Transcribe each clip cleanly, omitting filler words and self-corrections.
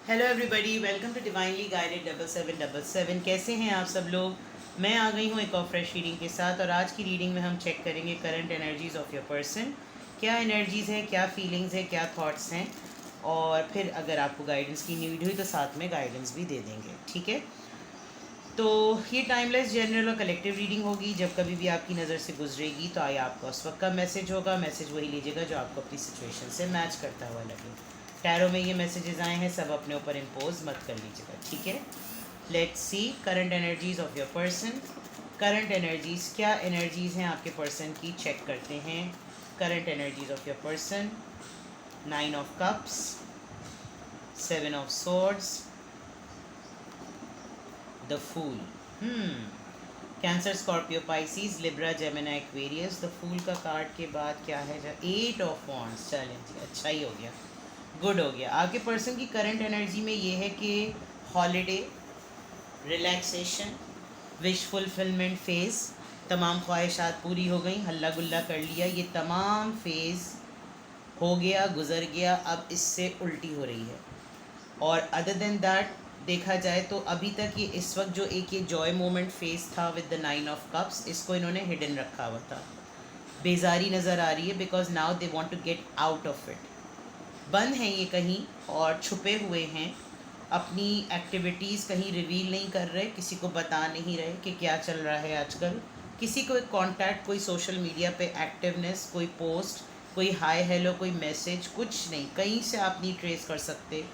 Hello everybody, welcome to divinely guided 7777। कैसे हैं आप सब लोग। मैं आ गई हूँ एक और फ्रेश रीडिंग के साथ, और आज की रीडिंग में हम चेक करेंगे current energies of your person. क्या एनर्जीज़ है, क्या फीलिंग्स है, क्या थॉट्स हैं, और फिर अगर आपको गाइडेंस की नीड हुई तो साथ में गाइडेंस भी दे देंगे। ठीक है, तो ये टाइमलेस जनरल और कलेक्टिव रीडिंग होगी। जब कभी भी आपकी नज़र से गुजरेगी तो आया आपका उस वक्त का मैसेज होगा। मैसेज वही लीजिएगा जो आपको अपनी सिचुएशन से मैच करता हुआ लगे। टैरो में ये मैसेजेस आए हैं, सब अपने ऊपर इम्पोज मत कर लीजिएगा। ठीक है, let's see current energies of your person. Current energies, क्या एनर्जीज हैं आपके पर्सन की, चेक करते हैं। Current energies of your person, 9 of cups, 7 of swords, the fool. Cancer, Scorpio, Pisces, Libra, Gemini, Aquarius. The fool का card के बाद क्या है, 8 ऑफ वॉन्ड्स। चलें जी, अच्छा ही हो गया, गुड हो गया। आपके पर्सन की करंट एनर्जी में ये है कि holiday, relaxation, wish fulfilment phase, तमाम ख्वाहिशात पूरी हो गई, हल्ला गुल्ला कर लिया, ये तमाम फेज़ हो गया, गुजर गया, अब इससे उल्टी हो रही है। और अदर देन दैट देखा जाए तो अभी तक ये इस वक्त जो एक ये जॉय मोमेंट फेस था विद द 9 ऑफ कप्स, इसको इन्होंने हिडन रखा हुआ था। बेजारी नज़र आ रही है because now they want to get out of it. बंद हैं ये कहीं और छुपे हुए हैं, अपनी एक्टिविटीज़ कहीं रिवील नहीं कर रहे, किसी को बता नहीं रहे कि क्या चल रहा है आजकल। किसी को एक कॉन्टैक्ट, कोई सोशल मीडिया पे एक्टिवनेस, कोई पोस्ट, कोई हाय हेलो, कोई मैसेज, कुछ नहीं, कहीं से आप नहीं ट्रेस कर सकते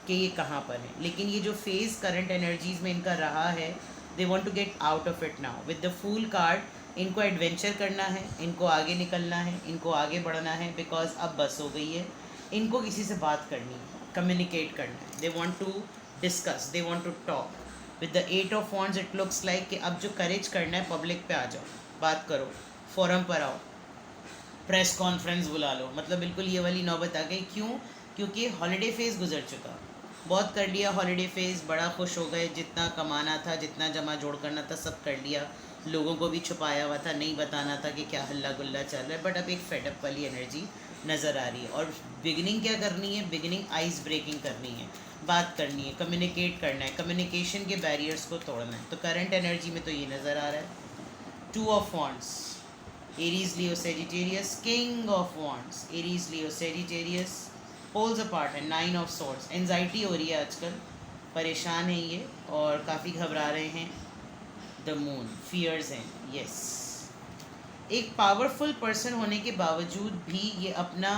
कि ये कहाँ पर है। लेकिन ये जो फेज़ करंट एनर्जीज़ में इनका रहा है, they want to get out of it now with the fool card. इनको एडवेंचर करना है, इनको आगे निकलना है, इनको आगे बढ़ना है, बिकॉज अब बस हो गई है। इनको किसी से बात करनी है, कम्युनिकेट करना है, they want to discuss, they want to talk. With the 8 of wands it looks like कि अब जो करेज करना है, पब्लिक पे आ जाओ, बात करो, फोरम पर आओ, प्रेस कॉन्फ्रेंस बुला लो। मतलब बिल्कुल ये वाली नौबत आ गई। क्यों? क्योंकि हॉलीडे फेज़ गुजर चुका, बहुत कर लिया हॉलीडे फेज़, बड़ा खुश हो गए, जितना कमाना था, जितना जमा जोड़ करना था, सब कर लिया। लोगों को भी छुपाया हुआ था, नहीं बताना था कि क्या हल्ला गुल्ला चल रहा है। बट अब एक फेडअप वाली एनर्जी नज़र आ रही है, और बिगिनिंग क्या करनी है, बिगिनिंग आइस ब्रेकिंग करनी है, बात करनी है, कम्युनिकेट करना है, कम्युनिकेशन के बैरियर्स को तोड़ना है। तो करंट एनर्जी में तो ये नज़र आ रहा है। 2 of wands, Aries, Leo, Sagittarius, king of wands, Aries, Leo, Sagittarius, poles apart है, 9 ऑफ सॉर्ड्स। एनजाइटी हो रही है आजकल, परेशान है ये और काफ़ी घबरा रहे हैं। द मून, फियर्स हैं, यस। एक पावरफुल पर्सन होने के बावजूद भी ये अपना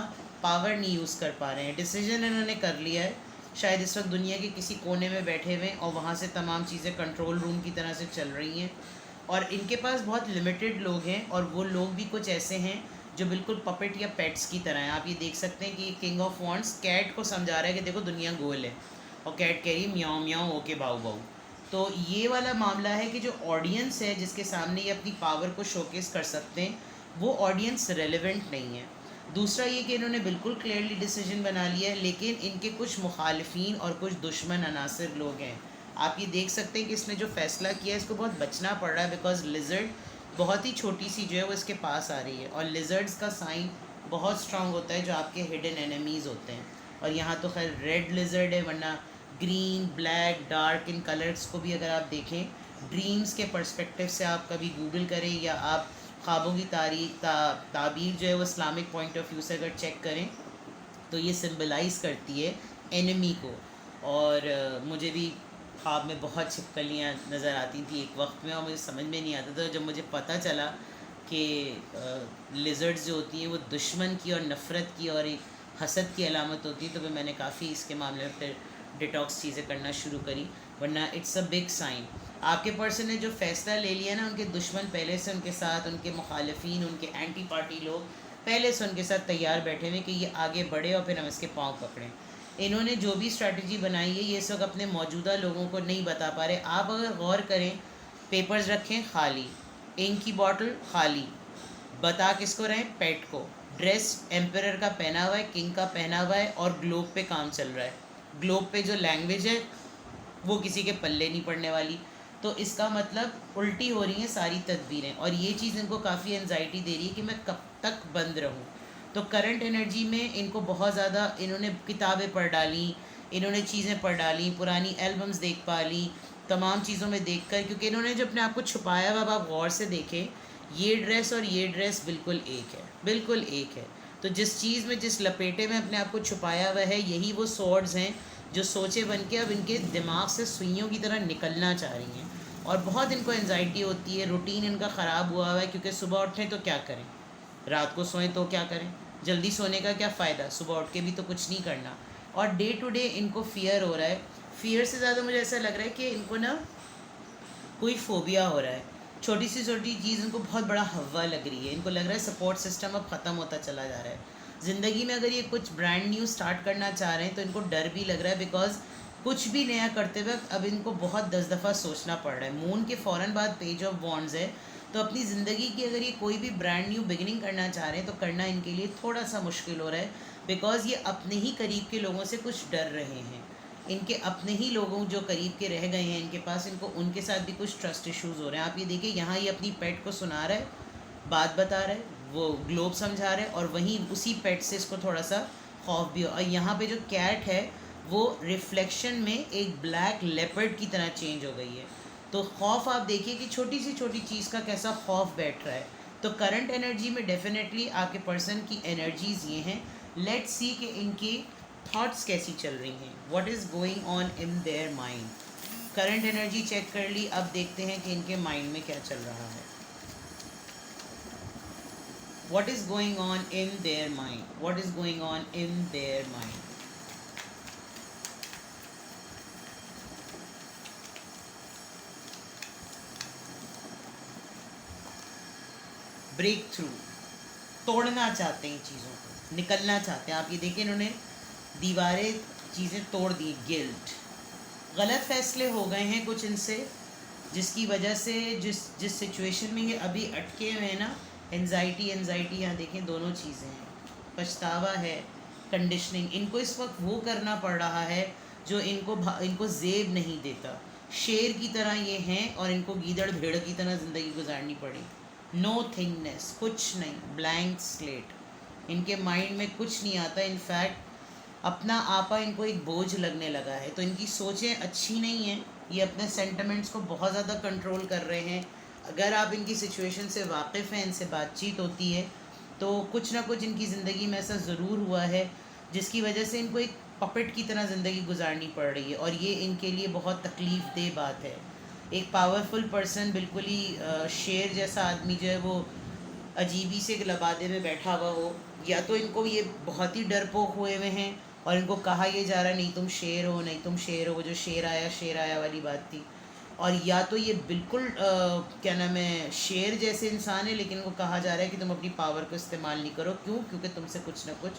पावर नहीं यूज़ कर पा रहे हैं। डिसीजन इन्होंने कर लिया है, शायद इस वक्त दुनिया के किसी कोने में बैठे हुए और वहाँ से तमाम चीज़ें कंट्रोल रूम की तरह से चल रही हैं, और इनके पास बहुत लिमिटेड लोग हैं, और वो लोग भी कुछ ऐसे हैं जो बिल्कुल पपेट या पेट्स की तरह हैं। आप ये देख सकते हैं कि किंग ऑफ वॉन्ड्स कैट को समझा रहा है कि देखो दुनिया गोल है, और कैट कह रही म्याऊं म्याऊं, ओके बाऊ बाऊ। तो ये वाला मामला है कि जो ऑडियंस है जिसके सामने ये अपनी पावर को शोकेस कर सकते हैं, वो ऑडियंस रेलेवेंट नहीं है। दूसरा ये कि इन्होंने बिल्कुल क्लियरली डिसीजन बना लिया है, लेकिन इनके कुछ मुखालिफिन और कुछ दुश्मन अनासिर लोग हैं। आप ये देख सकते हैं कि इसने जो फ़ैसला किया है, इसको बहुत बचना पड़ रहा है, बिकॉज लिजर्ड बहुत ही छोटी सी जो है वो इसके पास आ रही है, और लिजर्ड्स का साइन बहुत स्ट्रांग होता है जो आपके हिडन एनिमीज़ होते हैं। और यहाँ तो खैर रेड लिजर्ड है, वरना ग्रीन, ब्लैक, डार्क, इन कलर्स को भी अगर आप देखें ड्रीम्स के पर्सपेक्टिव से, आप कभी गूगल करें या आप ख्वाबों की ताबीर जो है वो इस्लामिक पॉइंट ऑफ व्यू से अगर चेक करें तो ये सिंबलाइज़ करती है एनिमी को। और मुझे भी ख्वाब में बहुत छिपकलियाँ नज़र आती थी एक वक्त में, और मुझे समझ में नहीं आता था। जब मुझे पता चला कि लिजर्ड्स जो होती हैं वो दुश्मन की और नफ़रत की और एक हसद की अलामत होती है, तो फिर मैंने काफ़ी इसके मामले में फिर डिटॉक्स चीज़ें करना शुरू करी। वरना इट्स अ बिग साइन। आपके पर्सन ने जो फ़ैसला ले लिया ना, उनके दुश्मन पहले से उनके साथ, उनके मुखालिफिन, उनके एंटी पार्टी लोग पहले से उनके साथ तैयार बैठे हुए कि ये आगे बढ़े और फिर हम इसके पाँव पकड़ें। इन्होंने जो भी स्ट्रैटेजी बनाई है, ये सब अपने मौजूदा लोगों को नहीं बता पा रहे। आप अगर गौर करें, पेपर्स रखें खाली, इंक की बॉटल खाली, बता किसको रहे, पेट को। ड्रेस एम्परर का पहना हुआ है, किंग का पहना हुआ है, और ग्लोब पे काम चल रहा है। ग्लोब पे जो लैंग्वेज है वो किसी के पल्ले नहीं पड़ने वाली। तो इसका मतलब उल्टी हो रही हैं सारी तदबीरें, और ये चीज़ इनको काफ़ी एनजाइटी दे रही है कि मैं कब तक बंद रहूं। तो करंट एनर्जी में इनको बहुत ज़्यादा, इन्होंने किताबें पढ़ डाली, इन्होंने चीज़ें पढ़ डाली, पुरानी एल्बम्स देख पा ली, तमाम चीज़ों में देखकर, क्योंकि इन्होंने जो अपने आप को छुपाया हुआ, अब आप गौर से देखें, ये ड्रेस और ये ड्रेस बिल्कुल एक है, बिल्कुल एक है। तो जिस चीज़ में, जिस लपेटे में अपने आप को छुपाया हुआ है, यही वो स्वॉर्ड्स हैं जो सोचे बन के अब इनके दिमाग से सुइयों की तरह निकलना चाह रही हैं। और बहुत इनको एनजाइटी होती है, रूटीन इनका ख़राब हुआ हुआ है, क्योंकि सुबह उठें तो क्या करें, रात को सोएं तो क्या करें, जल्दी सोने का क्या फ़ायदा, सुबह उठ के भी तो कुछ नहीं करना। और डे टू डे इनको फ़ियर हो रहा है। फ़ियर से ज़्यादा मुझे ऐसा लग रहा है कि इनको ना कोई फ़ोबिया हो रहा है। छोटी सी छोटी चीज़ इनको बहुत बड़ा हवा लग रही है। इनको लग रहा है सपोर्ट सिस्टम अब ख़त्म होता चला जा रहा है। ज़िंदगी में अगर ये कुछ ब्रांड न्यू स्टार्ट करना चाह रहे हैं तो इनको डर भी लग रहा है, बिकॉज कुछ भी नया करते वक्त अब इनको बहुत 10 दफ़ा सोचना पड़ रहा है। मून के फ़ौरन बाद पेज ऑफ वॉन्ड्स है, तो अपनी ज़िंदगी की अगर ये कोई भी ब्रांड न्यू बिगिनिंग करना चाह रहे हैं तो करना इनके लिए थोड़ा सा मुश्किल हो रहा है, बिकॉज़ ये अपने ही करीब के लोगों से कुछ डर रहे हैं। इनके अपने ही लोगों जो करीब के रह गए हैं इनके पास, इनको उनके साथ भी कुछ ट्रस्ट इश्यूज़ हो रहे हैं। आप ये देखिए, यहाँ ये अपनी पेट को सुना रहा है, बात बता रहा है, वो ग्लोब समझा रहा है, और वहीं उसी पेट से इसको थोड़ा सा खौफ भी हो। और यहाँ पे जो कैट है वो रिफ्लेक्शन में एक ब्लैक लेपर्ड की तरह चेंज हो गई है। तो खौफ आप देखिए कि छोटी सी छोटी चीज़ का कैसा खौफ बैठ रहा है। तो करंट एनर्जी में डेफिनेटली आपके पर्सन की एनर्जीज़ ये हैं। लेट्स सी कि इनकी थॉट्स कैसी चल रही हैं, what is going on in their mind. Current energy check कर ली, अब देखते हैं कि इनके माइंड में क्या चल रहा है। What is going on in their mind, what is going on in their mind. Break through, तोड़ना चाहते हैं चीज़ों को, निकलना चाहते हैं। आप ये देखिए, इन्होंने दीवारें, चीज़ें तोड़ दी। गिल्ट, गलत फैसले हो गए हैं कुछ इनसे, जिसकी वजह से जिस सिचुएशन में ये अभी अटके हुए हैं ना, एनजाइटी यहाँ देखें, दोनों चीज़ें हैं। पछतावा है, कंडीशनिंग, इनको इस वक्त वो करना पड़ रहा है जो इनको जेब नहीं देता। शेर की तरह ये हैं और इनको गीदड़ भेड़ की तरह ज़िंदगी गुजारनी पड़ी। नो थिंगनेस, कुछ नहीं, ब्लैंक स्लेट। इनके माइंड में कुछ नहीं आता। इनफैक्ट अपना आपा इनको एक बोझ लगने लगा है। तो इनकी सोचें अच्छी नहीं हैं, ये अपने सेंटिमेंट्स को बहुत ज़्यादा कंट्रोल कर रहे हैं। अगर आप इनकी सिचुएशन से वाकिफ़ हैं, इनसे बातचीत होती है, तो कुछ ना कुछ इनकी ज़िंदगी में ऐसा ज़रूर हुआ है जिसकी वजह से इनको एक पपेट की तरह ज़िंदगी गुजारनी पड़ रही है, और ये इनके लिए बहुत तकलीफ़ देह बात है। एक पावरफुल पर्सन, बिल्कुल ही शेर जैसा आदमी जो है वो अजीबी से लबादे में बैठा हुआ हो, या तो इनको ये बहुत ही डरपोक हुए हुए हैं और इनको कहा यह जा रहा है नहीं तुम शेर हो, नहीं तुम शेर हो, वो जो शेर आया वाली बात थी। और या तो ये बिल्कुल क्या नाम है, शेर जैसे इंसान है, लेकिन इनको कहा जा रहा है कि तुम अपनी पावर को इस्तेमाल नहीं करो। क्यों? क्योंकि तुमसे कुछ ना कुछ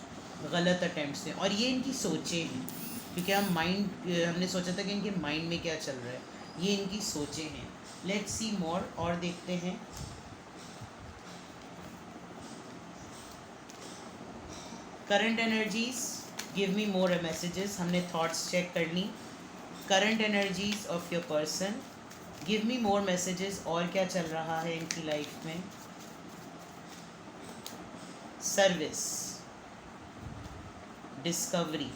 गलत अटैम्प्ट्स हैं। और ये इनकी सोचें हैं, क्योंकि हमने सोचा था कि इनके माइंड में क्या चल रहा है। ये इनकी सोचें हैं। लेट्स सी मोर, और देखते हैं। Current energies, give me more messages. हमने थॉट्स चेक कर ली। Current energies of your person, give me more messages. और क्या चल रहा है इनकी लाइफ में? Service, discovery,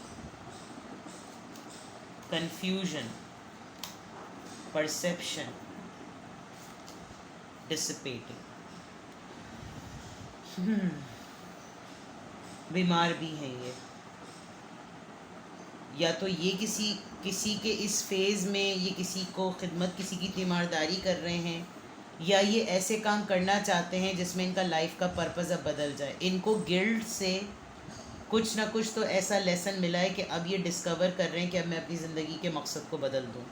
confusion, perception, dissipating. बीमार भी हैं ये, या तो ये किसी के इस फेज़ में ये किसी को खिदमत, किसी की तीमारदारी कर रहे हैं, या ये ऐसे काम करना चाहते हैं जिसमें इनका लाइफ का पर्पज़ अब बदल जाए। इनको गिल्ट से कुछ ना कुछ तो ऐसा लेसन मिला है कि अब ये डिस्कवर कर रहे हैं कि अब मैं अपनी ज़िंदगी के मकसद को बदल दूँ।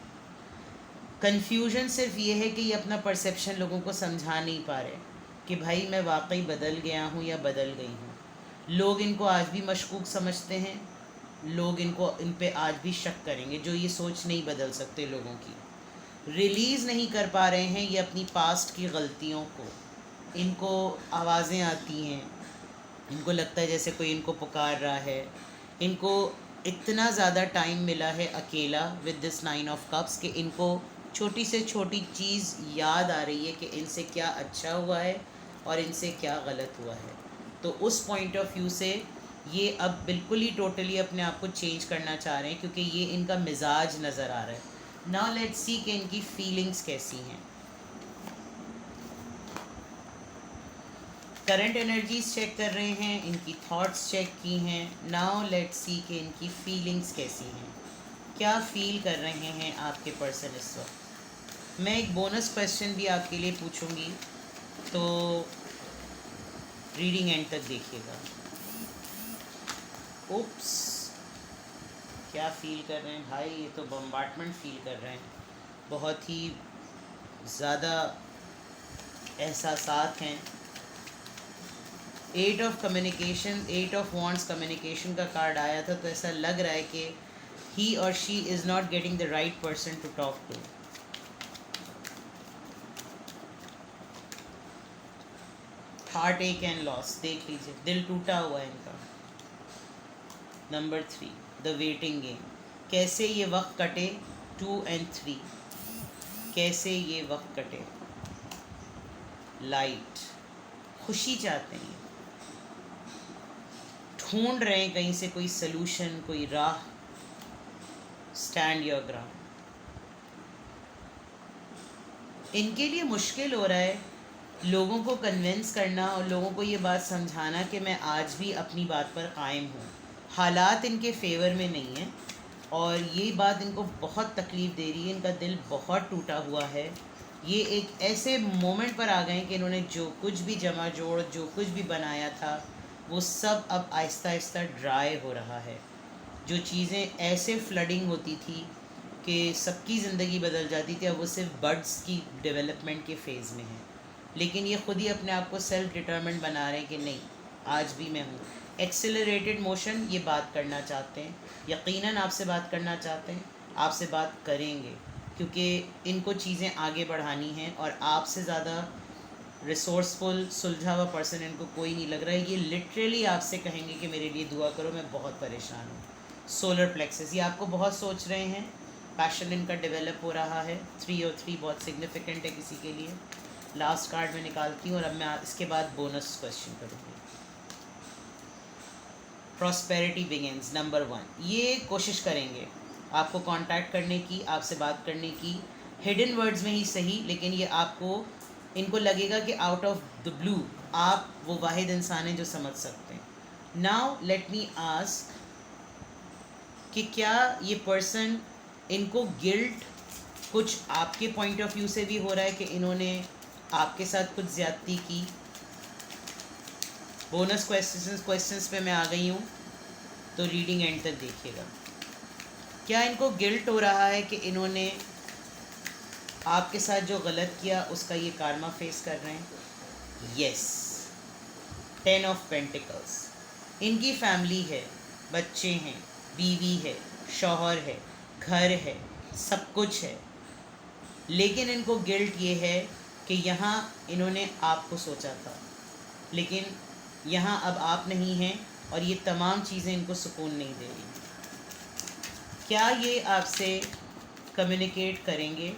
कन्फ्यूजन सिर्फ ये है कि ये अपना परसेप्शन लोगों को समझा नहीं पा रहे कि भाई मैं वाकई बदल गया हूँ या बदल गई हूँ। लोग इनको आज भी मशकूक समझते हैं, लोग इन पे आज भी शक करेंगे, जो ये सोच नहीं बदल सकते लोगों की। रिलीज़ नहीं कर पा रहे हैं ये अपनी पास्ट की गलतियों को। इनको आवाज़ें आती हैं, इनको लगता है जैसे कोई इनको पुकार रहा है। इनको इतना ज़्यादा टाइम मिला है अकेला विद दिस 9 ऑफ कप्स कि इनको छोटी से छोटी चीज़ याद आ रही है कि इनसे क्या अच्छा हुआ है और इनसे क्या गलत हुआ है। तो उस पॉइंट ऑफ व्यू से ये अब बिल्कुल ही टोटली अपने आप को चेंज करना चाह रहे हैं, क्योंकि ये इनका मिजाज नज़र आ रहा है। नाउ लेट्स सी कि इनकी फीलिंग्स कैसी हैं। करंट एनर्जीज चेक कर रहे हैं, इनकी थॉट्स चेक की हैं। नाउ लेट्स सी कि इनकी फीलिंग्स कैसी हैं, क्या फील कर रहे हैं आपके पर्सन इस वक्त। मैं एक बोनस क्वेश्चन भी आपके लिए पूछूंगी, तो रीडिंग एंड तक देखिएगा। उप्स, क्या फील कर रहे हैं भाई, ये तो बम्बार्टमेंट फील कर रहे हैं, बहुत ही ज़्यादा एहसासात हैं। 8 of communication, 8 of wants communication का कार्ड आया था, तो ऐसा लग रहा है कि ही और she is not getting the right person to talk to. Heartache and loss, देख लीजिए, दिल टूटा हुआ है इनका। नंबर 3, द वेटिंग गेम, कैसे ये वक्त कटे। 2 and 3, कैसे ये वक्त कटे। लाइट, खुशी चाहते हैं, ढूंढ रहे हैं कहीं से कोई सलूशन, कोई राह। स्टैंड योर ग्राउंड, इनके लिए मुश्किल हो रहा है लोगों को कन्विंस करना और लोगों को ये बात समझाना कि मैं आज भी अपनी बात पर कायम हूँ। हालात इनके फेवर में नहीं है और ये बात इनको बहुत तकलीफ़ दे रही है, इनका दिल बहुत टूटा हुआ है। ये एक ऐसे मोमेंट पर आ गए कि इन्होंने जो कुछ भी जमा जोड़, जो कुछ भी बनाया था, वो सब अब आहिस्ता आहिस्ता ड्राई हो रहा है। जो चीज़ें ऐसे फ्लडिंग होती थी कि सबकी ज़िंदगी बदल जाती थी, अब वो सिर्फ बर्ड्स की डेवलपमेंट के फ़ेज़ में है। लेकिन ये ख़ुद ही अपने आप को सेल्फ डिटर्मिनेंट बना रहे हैं कि नहीं, आज भी मैं हूँ। एक्सेलरेटेड मोशन ये बात करना चाहते हैं, यकीनन आपसे बात करना चाहते हैं, आपसे बात करेंगे, क्योंकि इनको चीज़ें आगे बढ़ानी हैं और आपसे ज़्यादा रिसोर्सफुल, सुलझा हुआ पर्सन इनको कोई नहीं लग रहा है। ये लिटरली आपसे कहेंगे कि मेरे लिए दुआ करो, मैं बहुत परेशान हूँ। सोलर प्लेक्सस, ये आपको बहुत सोच रहे हैं, पैशन इनका डेवलप हो रहा है। 3 और 3 बहुत सिग्निफिकेंट है किसी के लिए। लास्ट कार्ड में निकालती हूँ और अब मैं इसके बाद बोनस क्वेश्चन करूँगी। प्रॉस्पेरिटी बिगिंस, नंबर 1, ये कोशिश करेंगे आपको कांटेक्ट करने की, आपसे बात करने की, हिडन वर्ड्स में ही सही, लेकिन ये आपको, इनको लगेगा कि आउट ऑफ द ब्लू आप वो वाहिद इंसान हैं जो समझ सकते हैं। नाउ लेट मी आस्क कि क्या ये पर्सन, इनको गिल्ट कुछ आपके पॉइंट ऑफ व्यू से भी हो रहा है कि इन्होंने आपके साथ कुछ ज़्यादती की। बोनस क्वेश्चंस पे मैं आ गई हूँ, तो रीडिंग एंड तक देखिएगा। क्या इनको गिल्ट हो रहा है कि इन्होंने आपके साथ जो गलत किया उसका ये कारमा फेस कर रहे हैं। यस, 10 ऑफ पेंटिकल्स, इनकी फैमिली है, बच्चे हैं, बीवी है, शौहर है, घर है, सब कुछ है, लेकिन इनको गिल्ट ये है कि यहाँ इन्होंने आपको सोचा था, लेकिन यहाँ अब आप नहीं हैं और ये तमाम चीज़ें इनको सुकून नहीं दे रही। क्या ये आपसे कम्युनिकेट करेंगे?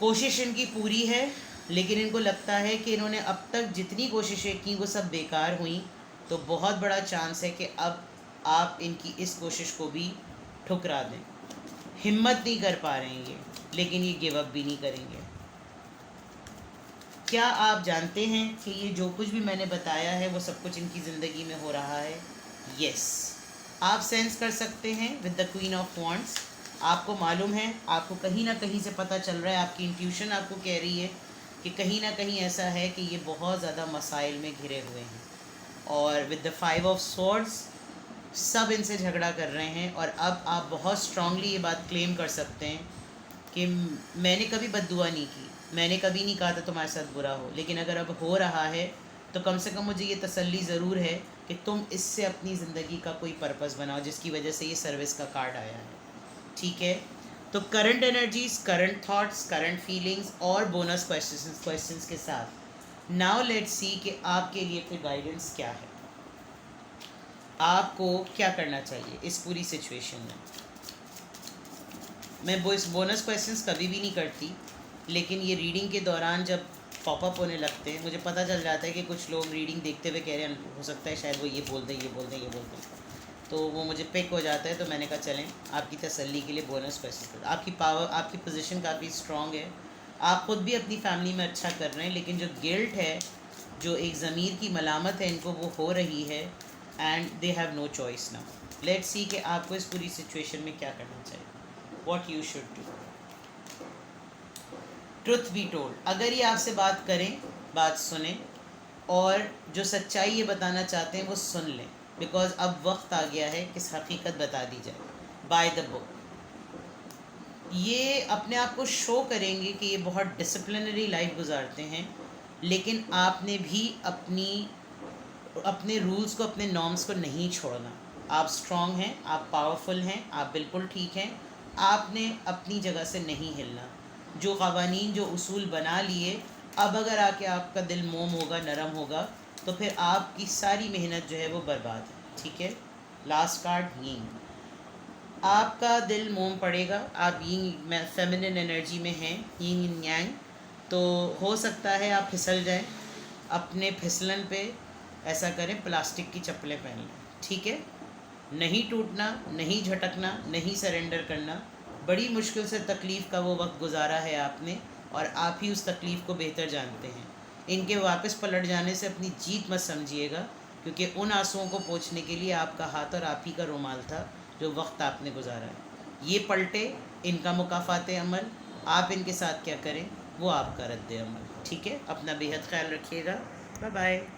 कोशिश इनकी पूरी है, लेकिन इनको लगता है कि इन्होंने अब तक जितनी कोशिशें की वो सब बेकार हुई, तो बहुत बड़ा चांस है कि अब आप इनकी इस कोशिश को भी ठुकरा दें। हिम्मत नहीं कर पा रहे हैं ये, लेकिन ये गिव अप भी नहीं करेंगे। क्या आप जानते हैं कि ये जो कुछ भी मैंने बताया है वो सब कुछ इनकी ज़िंदगी में हो रहा है? यस, आप सेंस कर सकते हैं with the queen of wands. आपको मालूम है, आपको कहीं ना कहीं से पता चल रहा है, आपकी इंट्यूशन आपको कह रही है कि कहीं ना कहीं ऐसा है कि ये बहुत ज़्यादा मसाइल में घिरे हुए हैं। और विद द 5 ऑफ स्वॉर्ड्स, सब इनसे झगड़ा कर रहे हैं और अब आप बहुत स्ट्रांगली ये बात क्लेम कर सकते हैं कि मैंने कभी बद्दुआ नहीं की, मैंने कभी नहीं कहा था तुम्हारे साथ बुरा हो, लेकिन अगर अब हो रहा है तो कम से कम मुझे ये तसल्ली ज़रूर है कि तुम इससे अपनी ज़िंदगी का कोई पर्पस बनाओ, जिसकी वजह से ये सर्विस का कार्ड आया है। ठीक है, तो current energies, current thoughts, current feelings और बोनस क्वेश्चंस के साथ नाउ लेट्स सी कि आपके लिए फिर गाइडेंस क्या है, आपको क्या करना चाहिए इस पूरी सिचुएशन में। मैं बोनस क्वेश्चंस कभी भी नहीं करती, लेकिन ये रीडिंग के दौरान जब पॉपअप होने लगते हैं, मुझे पता चल जाता है कि कुछ लोग रीडिंग देखते हुए कह रहे हैं हो सकता है शायद वो ये बोल दें ये बोल दें ये बोल दें, तो वो मुझे पिक हो जाता है। तो मैंने कहा चलें आपकी तसल्ली के लिए बोनस क्वेश्चन। आपकी पावर, आपकी पोजीशन काफ़ी स्ट्रॉन्ग है, आप खुद भी अपनी फैमिली में अच्छा कर रहे हैं, लेकिन जो गिल्ट है, जो एक ज़मीर की मलामत है इनको, वो हो रही है and they have no choice now. Let's see कि आपको इस पूरी सिचुएशन में क्या करना चाहिए, what you should do. Truth be told, अगर ये आपसे बात करें, बात सुने और जो सच्चाई ये बताना चाहते हैं वो सुन लें, बिकॉज अब वक्त आ गया है कि हकीकत बता दी जाए बाय द बुक। ये अपने आप को शो करेंगे कि ये बहुत डिसिप्लिनरी लाइफ गुजारते हैं, लेकिन आपने भी अपने रूल्स को, अपने नॉर्म्स को नहीं छोड़ना। आप स्ट्रांग हैं, आप पावरफुल हैं, आप बिल्कुल ठीक हैं, आपने अपनी जगह से नहीं हिलना। जो क़वानीन, जो उसूल बना लिए, अब अगर आके आपका दिल मोम होगा, नरम होगा, तो फिर आपकी सारी मेहनत जो है वो बर्बाद है। ठीक है, लास्ट कार्ड यींग, आपका दिल मोम पड़ेगा, आप यींग फेमिनिन एनर्जी में हैं, यींग यांग, तो हो सकता है आप फिसल जाएं। अपने फिसलन पे ऐसा करें, प्लास्टिक की चप्पलें पहन लें। ठीक है, नहीं टूटना, नहीं झटकना, नहीं सरेंडर करना। बड़ी मुश्किल से तकलीफ़ का वो वक्त गुजारा है आपने, और आप ही उस तकलीफ़ को बेहतर जानते हैं। इनके वापस पलट जाने से अपनी जीत मत समझिएगा, क्योंकि उन आंसुओं को पोंछने के लिए आपका हाथ और आप ही का रुमाल था, जो वक्त आपने गुजारा है। ये पलटे, इनका मुकाफ़ात अमल, आप इनके साथ क्या करें वो आपका रद्द अमल। ठीक है, अपना बेहद ख्याल रखिएगा। Bye bye.